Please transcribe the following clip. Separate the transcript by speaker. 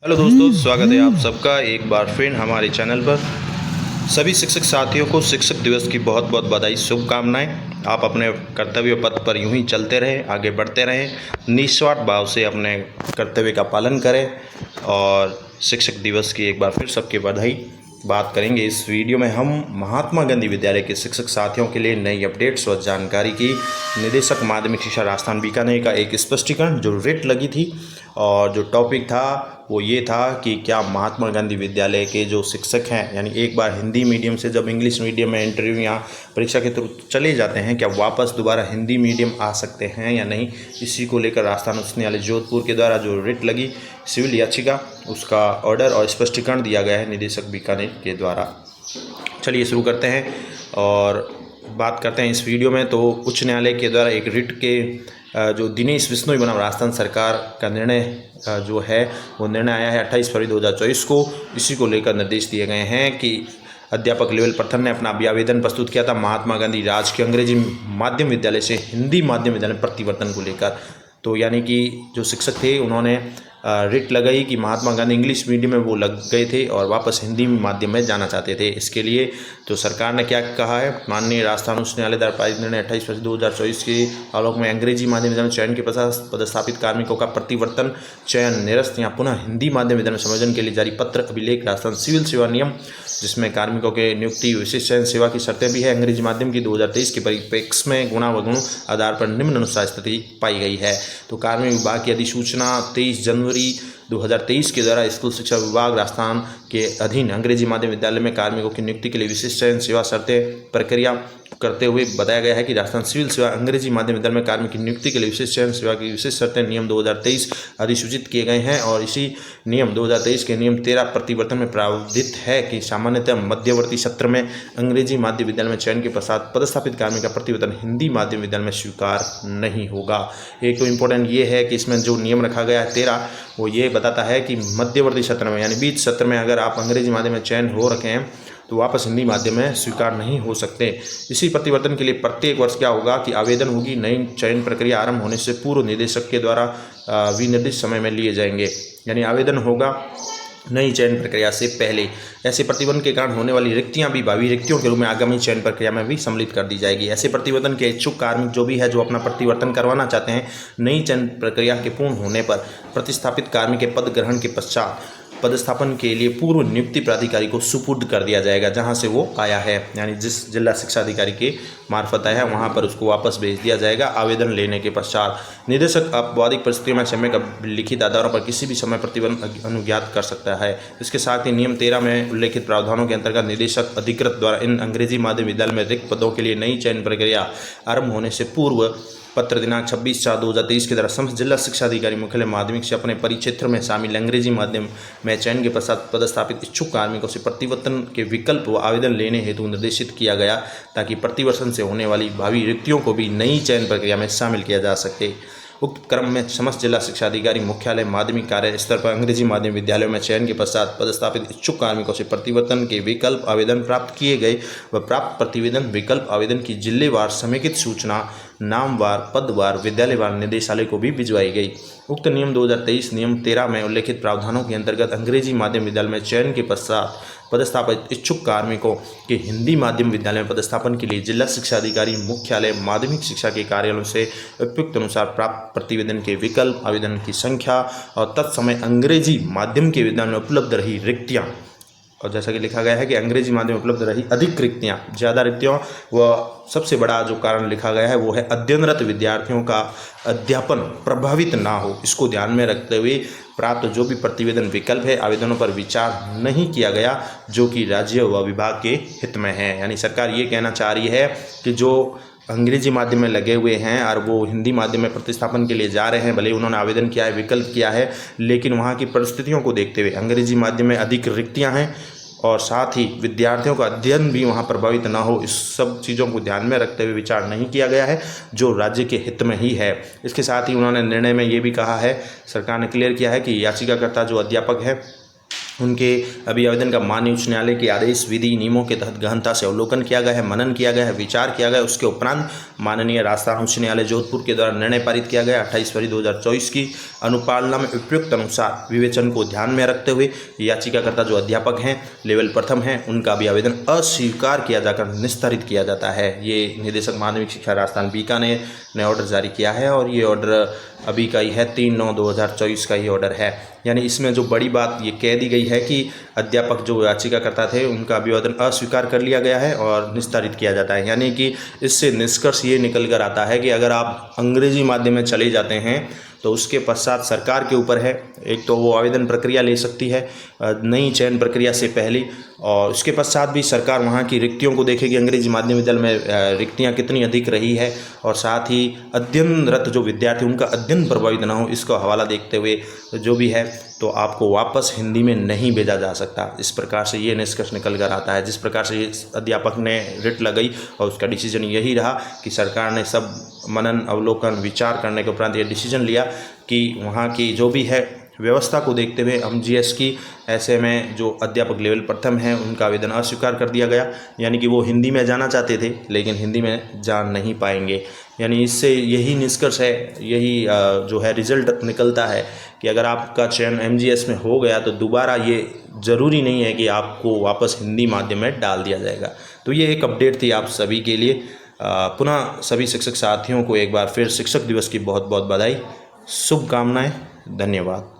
Speaker 1: Hello दोस्तों, स्वागत है आप सबका एक बार फिर हमारे चैनल पर। सभी शिक्षक साथियों को शिक्षक दिवस की बहुत बहुत बधाई, शुभकामनाएं। आप अपने कर्तव्य पथ पर यूं ही चलते रहें, आगे बढ़ते रहें, निस्वार्थ भाव से अपने कर्तव्य का पालन करें। और शिक्षक दिवस की एक बार फिर सबके बधाई। बात करेंगे इस वीडियो में हम महात्मा गांधी विद्यालय के शिक्षक साथियों के लिए नई अपडेट्स और जानकारी की। निदेशक माध्यमिक शिक्षा राजस्थान बीकानेर का एक स्पष्टीकरण जो रेट लगी थी, और जो टॉपिक था वो ये था कि क्या महात्मा गांधी विद्यालय के जो शिक्षक हैं, यानी एक बार हिंदी मीडियम से जब इंग्लिश मीडियम में इंटरव्यू या परीक्षा के थ्रू चले जाते हैं, क्या वापस दोबारा हिंदी मीडियम आ सकते हैं या नहीं। इसी को लेकर राजस्थान उच्च न्यायालय जोधपुर के द्वारा जो रिट लगी सिविल याचिका, उसका ऑर्डर और स्पष्टीकरण दिया गया है निदेशक बीकानेर के द्वारा। चलिए शुरू करते हैं और बात करते हैं इस वीडियो में। तो उच्च न्यायालय के द्वारा एक रिट के जो दिनेश बिश्नोई बनाम राजस्थान सरकार का निर्णय जो है वो निर्णय आया है 28 फरवरी 2024 को। इसी को लेकर निर्देश दिए गए हैं कि अध्यापक लेवल प्रथम ने अपना आवेदन प्रस्तुत किया था महात्मा गांधी राजकीय अंग्रेजी माध्यम विद्यालय से हिंदी माध्यम विद्यालय में परिवर्तन को लेकर। तो यानी कि जो शिक्षक थे उन्होंने रिट लगाई कि महात्मा गांधी इंग्लिश मीडियम में वो लग गए थे और वापस हिंदी माध्यम में जाना चाहते थे। इसके लिए तो सरकार ने क्या कहा है, माननीय राजस्थान उच्च न्यायालय द्वारा पारित निर्णय 28 फरवरी 2024 के आलोक में अंग्रेजी माध्यम विद्यालय में चयन के पश्चात पदस्थापित कार्मिकों का प्रतिवर्तन, चयन, निरस्त या पुनः हिंदी माध्यम विद्यालय में संयोजन के लिए जारी पत्र अभिलेख राजस्थान सिविल सेवा नियम, जिसमें कार्मिकों के नियुक्ति, विशिष्ट चयन, सेवा की शर्तें भी है, अंग्रेजी माध्यम की 2023 के परिप्रेक्ष्य में गुणावगुण आधार पर निम्नानुसार स्थिति पाई गई है। तो कार्मिक विभाग की अधिसूचना 23 जनवरी 2023 के द्वारा स्कूल शिक्षा विभाग राजस्थान के अधीन अंग्रेजी माध्यम विद्यालय में कार्मिकों की नियुक्ति के लिए विशिष्ट चयन, सेवा शर्तें प्रक्रिया करते हुए बताया गया है कि राजस्थान सिविल सेवा अंग्रेजी माध्यम विद्यालय में कार्मिक की नियुक्ति के लिए विशिष्ट चयन, सेवा की विशिष्ट शर्तें नियम 2023 अधिसूचित किए गए हैं। और इसी नियम 2023 के नियम 13 प्रतिवर्तन में प्रावधानित है कि सामान्यतः मध्यवर्ती सत्र में अंग्रेजी माध्यम विद्यालय में चयन के पश्चात पदस्थापित कार्मिक का प्रतिवर्तन हिंदी माध्यम विद्यालय में स्वीकार नहीं होगा। एक तो इम्पोर्टेंट ये है कि इसमें जो नियम रखा गया है 13, वो ये बताता है कि मध्यवर्ती सत्र में यानी बीच सत्र में अगर आप अंग्रेजी माध्यम में चयन हो रखे हैं तो वापस हिंदी माध्यम में स्वीकार नहीं हो सकते। इसी परिवर्तन के लिए प्रत्येक वर्ष क्या होगा कि आवेदन होगी, नई चयन प्रक्रिया आरंभ होने से पूर्व निदेशक के द्वारा विनिर्दिष्ट समय में लिए जाएंगे। यानी आवेदन होगा नई चयन प्रक्रिया से पहले। ऐसे प्रतिबंध के कारण होने वाली रिक्तियां भी भावी रिक्तियों के रूप में आगामी चयन प्रक्रिया में भी सम्मिलित कर दी जाएगी। ऐसे प्रतिवर्तन के इच्छुक कार्मिक जो भी है, जो अपना परिवर्तन करवाना चाहते हैं, नई चयन प्रक्रिया के पूर्ण होने पर प्रतिस्थापित कार्मिक के पद ग्रहण के पश्चात पदस्थापन के लिए पूर्व नियुक्ति प्राधिकारी को सुपुर्द कर दिया जाएगा, जहां से वो आया है, यानी जिस जिला शिक्षा अधिकारी के मार्फत आया है वहां पर उसको वापस भेज दिया जाएगा आवेदन लेने के पश्चात। निदेशक आपवादिक परिस्थितियों में समय का लिखित आधारों पर किसी भी समय प्रतिबंध अनुज्ञात कर सकता है। इसके साथ ही नियम 13 में उल्लेखित प्रावधानों के अंतर्गत निदेशक अधिकृत द्वारा इन अंग्रेजी माध्यम विद्यालय में रिक्त पदों के लिए नई चयन प्रक्रिया आरंभ होने से पूर्व पत्र दिनांक 26/4/2023 के द्वारा समस्त जिला शिक्षा अधिकारी मुख्यालय माध्यमिक से अपने परिक्षेत्र में शामिल अंग्रेजी माध्यम में चयन के पश्चात पदस्थापित इच्छुक कार्मिकों से प्रतिवर्तन के विकल्प व आवेदन लेने हेतु निर्देशित किया गया, ताकि प्रतिवर्तन से होने वाली भावी रिक्तियों को भी नई चयन प्रक्रिया में शामिल किया जा सके। उक्त क्रम में समस्त जिला शिक्षा अधिकारी मुख्यालय माध्यमिक कार्य स्तर पर अंग्रेजी माध्यम विद्यालयों में चयन के पश्चात पदस्थापित इच्छुक कार्मिकों से प्रतिवर्तन के विकल्प आवेदन प्राप्त किए गए व प्राप्त प्रतिवेदन विकल्प आवेदन की जिलेवार समेकित सूचना नामवार, पदवार, विद्यालयवार निदेशालय को भी भिजवाई गई। उक्त नियम 2023 नियम 13 में उल्लेखित प्रावधानों के अंतर्गत अंग्रेजी माध्यम विद्यालय में चयन के पश्चात पदस्थापित इच्छुक कार्मिकों के हिंदी माध्यम विद्यालय में पदस्थापन के लिए जिला शिक्षा अधिकारी मुख्यालय माध्यमिक शिक्षा के कार्यालयों से उपयुक्त अनुसार प्राप्त प्रतिवेदन के विकल्प आवेदन की संख्या और तत्समय अंग्रेजी माध्यम के विद्यालय में उपलब्ध रही रिक्तियाँ, और जैसा कि लिखा गया है कि अंग्रेजी माध्यम में उपलब्ध रही अधिक रिक्तियाँ, ज़्यादा रिक्तियों, व सबसे बड़ा जो कारण लिखा गया है वो है अध्ययनरत विद्यार्थियों का अध्यापन प्रभावित ना हो। इसको ध्यान में रखते हुए प्राप्त जो भी प्रतिवेदन विकल्प है, आवेदनों पर विचार नहीं किया गया, जो कि राज्य व विभाग के हित में है। यानी सरकार ये कहना चाह रही है कि जो अंग्रेजी माध्यम में लगे हुए हैं और वो हिंदी माध्यम में प्रतिस्थापन के लिए जा रहे हैं, भले ही उन्होंने आवेदन किया है, विकल्प किया है, लेकिन वहाँ की परिस्थितियों को देखते हुए अंग्रेजी माध्यम में अधिक रिक्तियाँ हैं और साथ ही विद्यार्थियों का अध्ययन भी वहाँ प्रभावित ना हो, इस सब चीज़ों को ध्यान में रखते हुए विचार नहीं किया गया है, जो राज्य के हित में ही है। इसके साथ ही उन्होंने निर्णय में ये भी कहा है, सरकार ने क्लियर किया है कि याचिकाकर्ता जो अध्यापक है उनके अभियावेदन का माननीय उच्च न्यायालय के आदेश विधि नियमों के तहत गहनता से अवलोकन किया गया है, मनन किया गया है, विचार किया गया है। उसके उपरांत माननीय राजस्थान उच्च न्यायालय जोधपुर के द्वारा निर्णय पारित किया गया 28 फरवरी 2024 की अनुपालना में उपयुक्त अनुसार विवेचन को ध्यान में रखते हुए याचिकाकर्ता जो अध्यापक हैं लेवल प्रथम हैं उनका अभियावेदन अस्वीकार किया जाकर निस्तारित किया जाता है। ये निदेशक माध्यमिक शिक्षा राजस्थान बीकानेर ने ऑर्डर जारी किया है और ये ऑर्डर अभी का ही है, 3/9/2024 का ही ऑर्डर है। यानी इसमें जो बड़ी बात ये कह दी गई है कि अध्यापक जो याचिकाकर्ता थे उनका अभिवादन अस्वीकार कर लिया गया है और निस्तारित किया जाता है। यानी कि इससे निष्कर्ष ये निकल कर आता है कि अगर आप अंग्रेजी माध्यम में चले जाते हैं तो उसके पश्चात सरकार के ऊपर है, एक तो वो आवेदन प्रक्रिया ले सकती है नई चयन प्रक्रिया से पहले, और उसके पश्चात भी सरकार वहाँ की रिक्तियों को देखेगी, अंग्रेजी माध्यम विद्यालय में रिक्तियाँ कितनी अधिक रही है, और साथ ही अध्ययनरत जो विद्यार्थी उनका अध्ययन प्रभावित ना हो इसका हवाला देखते हुए जो भी है तो आपको वापस हिंदी में नहीं भेजा जा सकता। इस प्रकार से ये निष्कर्ष निकल कर आता है। जिस प्रकार से अध्यापक ने रिट लगाई और उसका डिसीजन यही रहा कि सरकार ने सब मनन अवलोकन विचार करने के उपरांत ये डिसीजन लिया कि वहाँ की जो भी है व्यवस्था को देखते हुए MGS की ऐसे में जो अध्यापक लेवल प्रथम हैं उनका आवेदन अस्वीकार कर दिया गया। यानी कि वो हिंदी में जाना चाहते थे लेकिन हिंदी में जा नहीं पाएंगे। यानी इससे यही निष्कर्ष है, यही जो है रिजल्ट निकलता है कि अगर आपका चयन MGS में हो गया तो दोबारा ये ज़रूरी नहीं है कि आपको वापस हिंदी माध्यम में डाल दिया जाएगा। तो ये एक अपडेट थी आप सभी के लिए। पुनः सभी शिक्षक साथियों को एक बार फिर शिक्षक दिवस की बहुत बहुत बधाई, शुभकामनाएं, धन्यवाद।